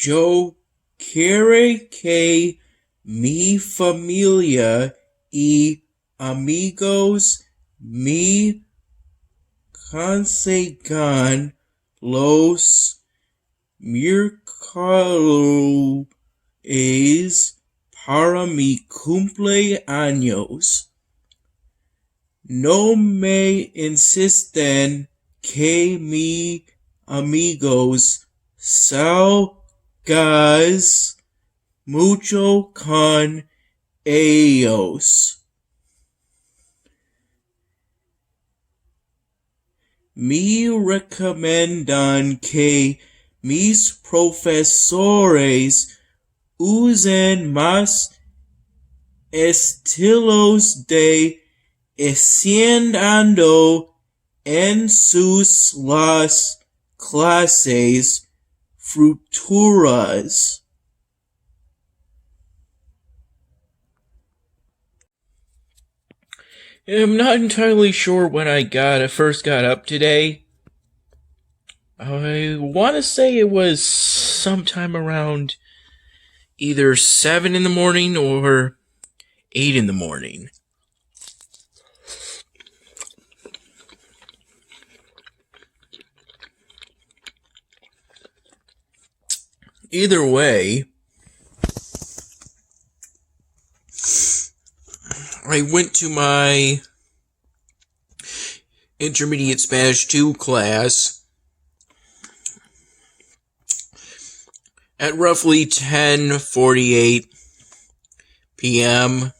Yo quiero que mi familia y amigos me consigan los miércoles para mi cumpleaños. No me insisten que mi amigos salgas mucho con ellos. Me recomiendan que mis profesores usen más estilos de enseñando en sus las clases futuras. I'm not entirely sure when I first got up today. I want to say it was sometime around either 7 in the morning or 8 in the morning. Either way, I went to my intermediate Spanish 2 class at roughly 10:48 p.m.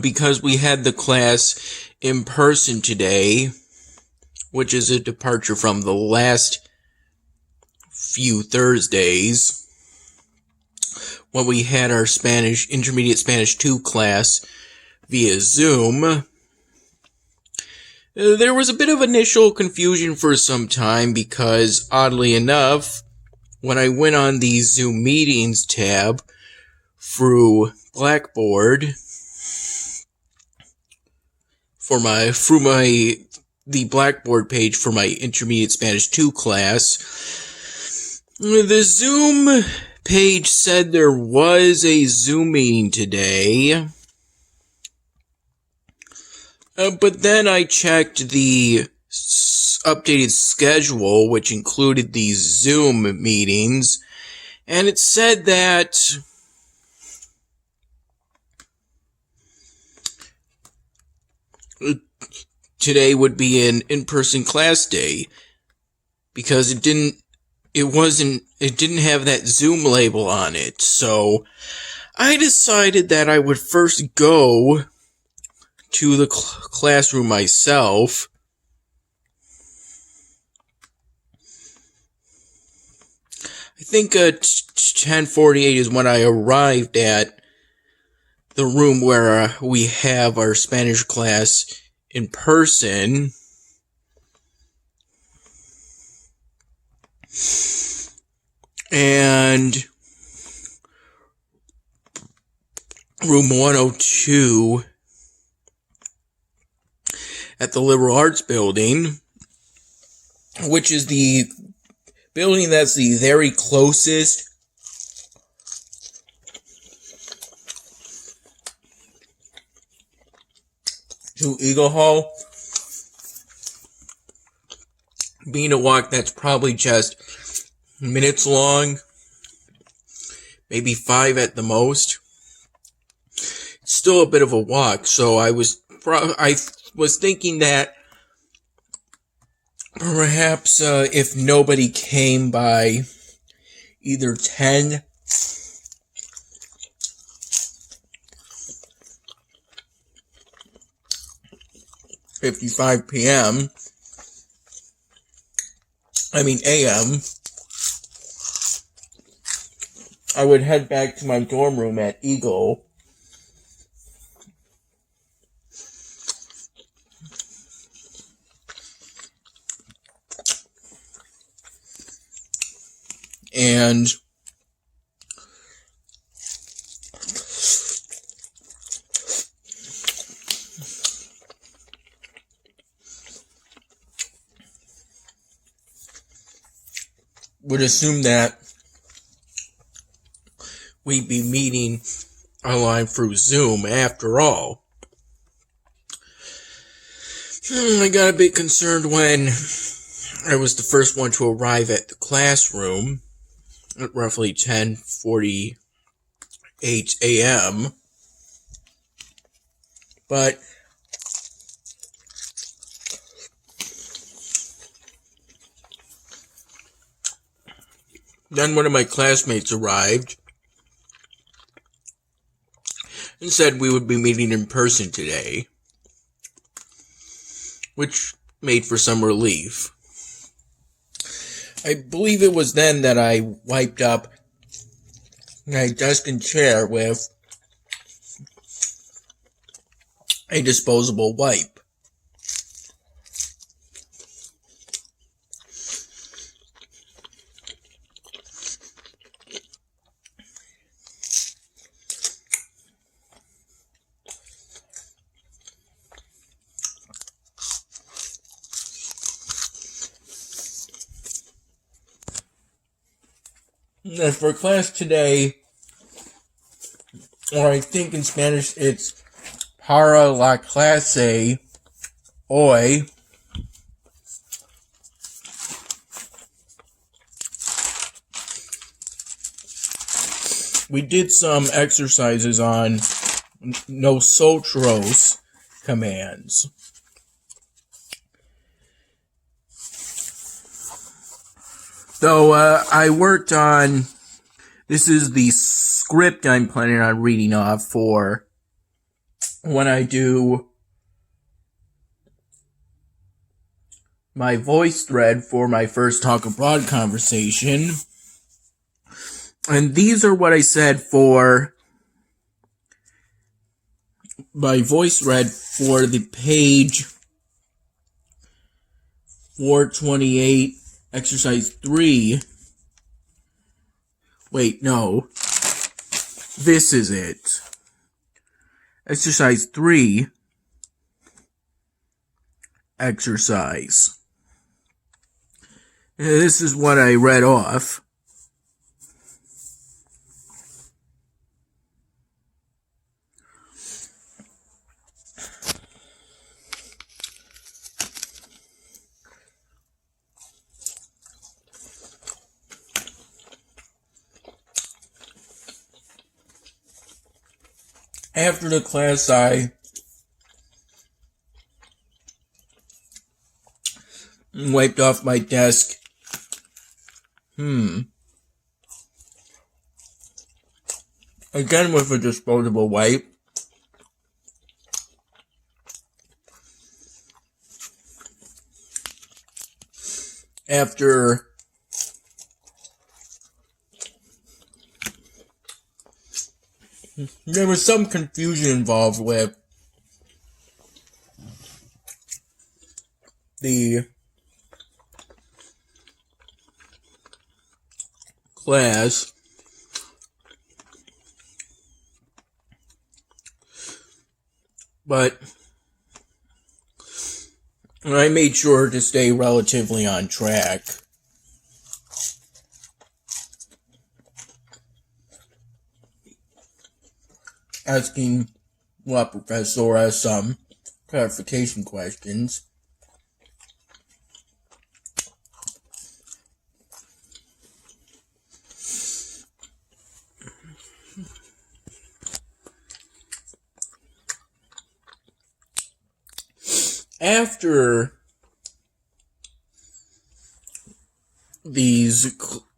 Because we had the class in person today, which is a departure from the last few Thursdays when we had our intermediate Spanish 2 class via Zoom. There was a bit of initial confusion for some time because, oddly enough, when I went on the Zoom Meetings tab through Blackboard the Blackboard page for my intermediate Spanish 2 class, the Zoom page said there was a Zoom meeting today. But then I checked the updated schedule, which included these Zoom meetings, and it said that today would be an in-person class day because it didn't have that Zoom label on it. So I decided that I would first go to the classroom myself. I think 10:48 is when I arrived at the room where we have our Spanish class in person. And room 102 at the Liberal Arts Building, which is the building that's the very closest to Eagle Hall. Being a walk that's probably just minutes long, maybe 5 at the most. It's still a bit of a walk, so I was thinking that perhaps if nobody came by either 10:55 p.m., a.m., I would head back to my dorm room at Eagle. And would assume that we'd be meeting online through Zoom after all. I got a bit concerned when I was the first one to arrive at the classroom at roughly 10:48 a.m. But then one of my classmates arrived and said we would be meeting in person today, which made for some relief. I believe it was then that I wiped up my desk and chair with a disposable wipe. And for class today, or I think in Spanish it's para la clase hoy, we did some exercises on nosotros commands. So I worked on, this is the script I'm planning on reading off for when I do my voice thread for my first Talk Abroad conversation. And these are what I said for my voice thread for the page 428, exercise 3. Wait, no. This is it. Exercise 3. Exercise. This is what I read off. After the class, I wiped off my desk. Again with a disposable wipe. After there was some confusion involved with the class. But I made sure to stay relatively on track. Asking La Professora some clarification questions.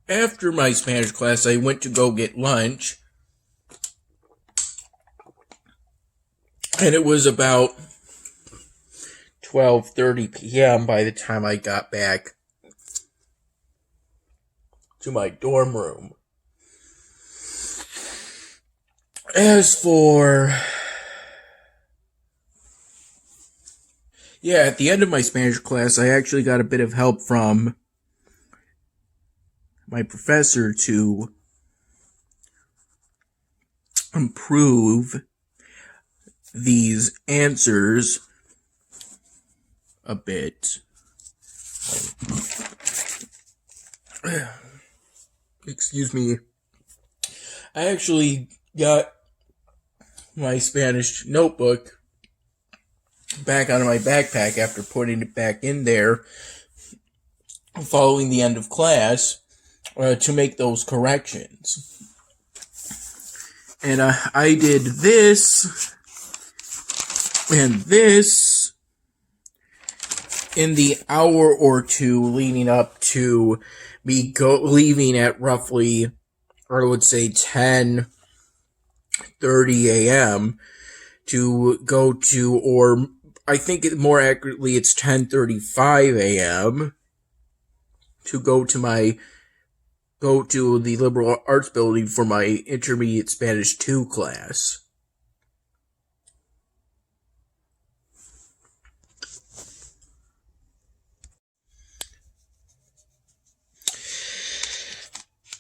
After my Spanish class, I went to go get lunch. And it was about 12:30 p.m. by the time I got back to my dorm room. As for... yeah, at the end of my Spanish class, I actually got a bit of help from my professor to improve these answers a bit. Excuse me. I actually got my Spanish notebook back out of my backpack after putting it back in there following the end of class to make those corrections. And I did this and this in the hour or two leading up to me leaving at roughly, I would say, 10:30 a.m. to go to, or I think more accurately it's 10:35 a.m. to go to the liberal arts building for my intermediate Spanish 2 class.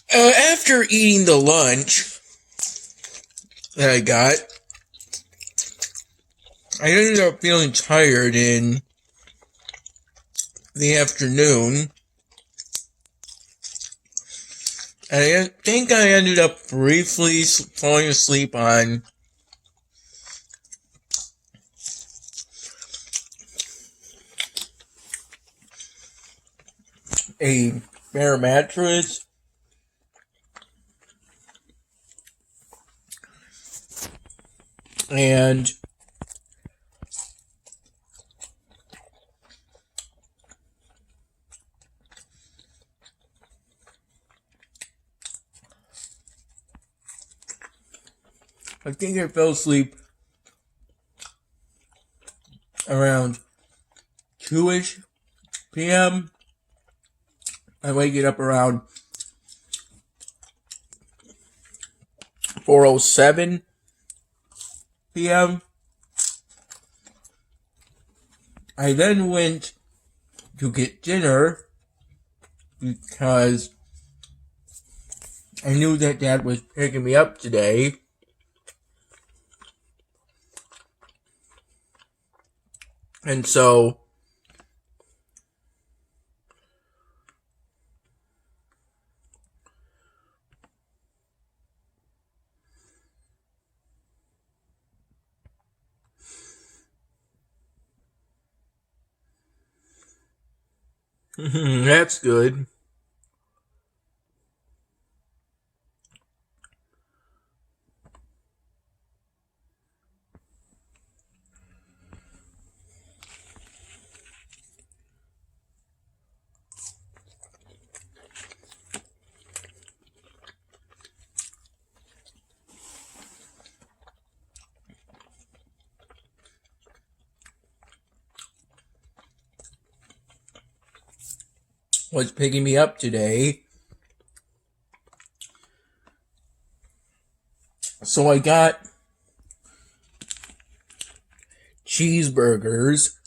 After eating the lunch that I got, I ended up feeling tired in the afternoon. And I think I ended up briefly falling asleep on a bare mattress. And I think I fell asleep around 2-ish p.m. I waking up around 4:07 p.m. I then went to get dinner because I knew that Dad was picking me up today. And so that's good. Was picking me up today. So I got cheeseburgers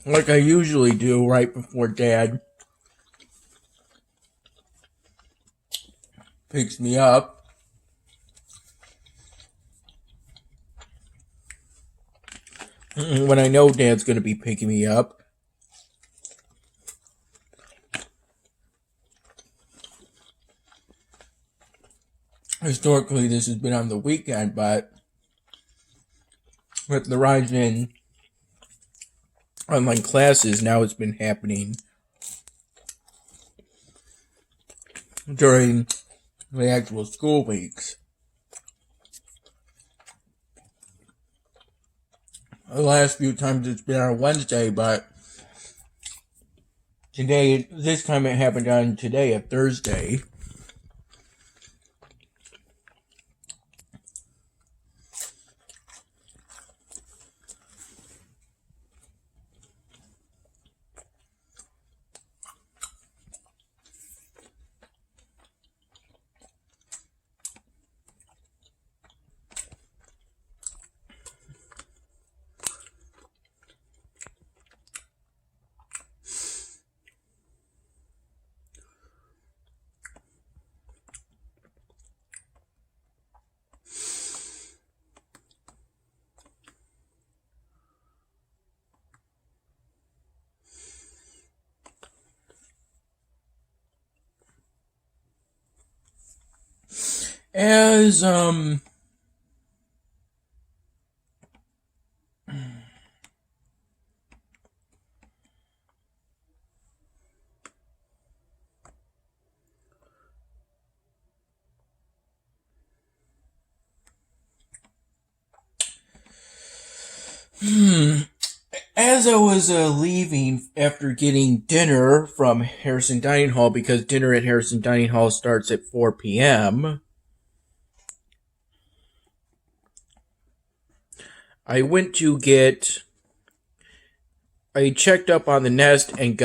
like I usually do right before Dad picks me up. When I know Dad's going to be picking me up. Historically, this has been on the weekend, but with the rise in online classes, now it's been happening during the actual school weeks. The last few times it's been on Wednesday, but this time it happened on today, a Thursday. As As I was leaving after getting dinner from Harrison Dining Hall, because dinner at Harrison Dining Hall starts at 4 p.m., I checked up on the Nest and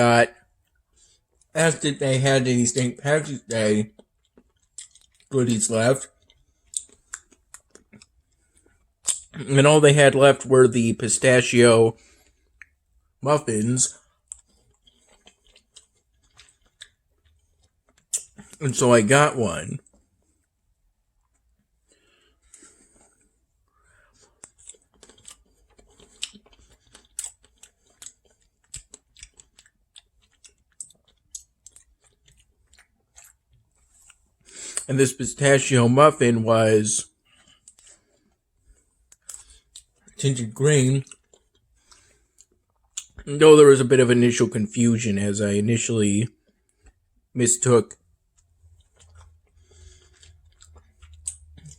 asked if they had any St. Patrick's Day goodies left. And all they had left were the pistachio muffins. And so I got one. And this pistachio muffin was tinted green. Though there was a bit of initial confusion as I initially mistook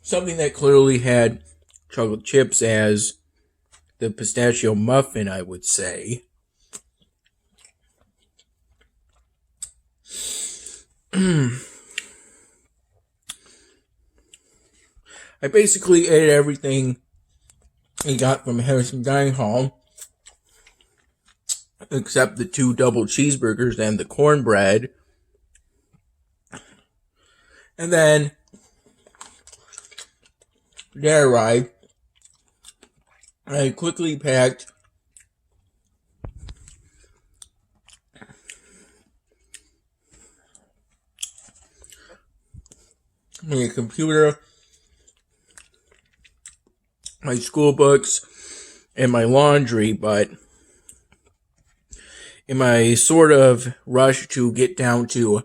something that clearly had chocolate chips as the pistachio muffin, I would say. I basically ate everything I got from Harrison Dining Hall, except the 2 double cheeseburgers and the cornbread. And then they arrived. I quickly packed my computer, my school books, and my laundry, but in my sort of rush to get down to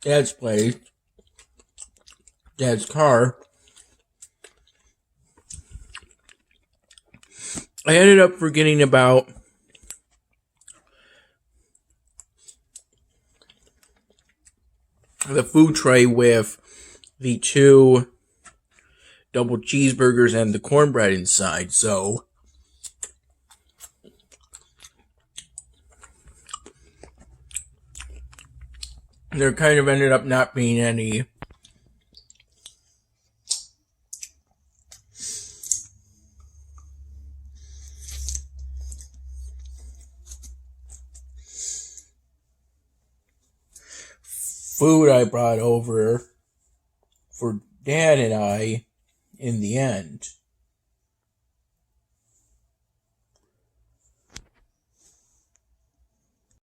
Dad's place, Dad's car, I ended up forgetting about the food tray with the 2 double cheeseburgers and the cornbread inside, so there kind of ended up not being any food I brought over for Dad and I in the end.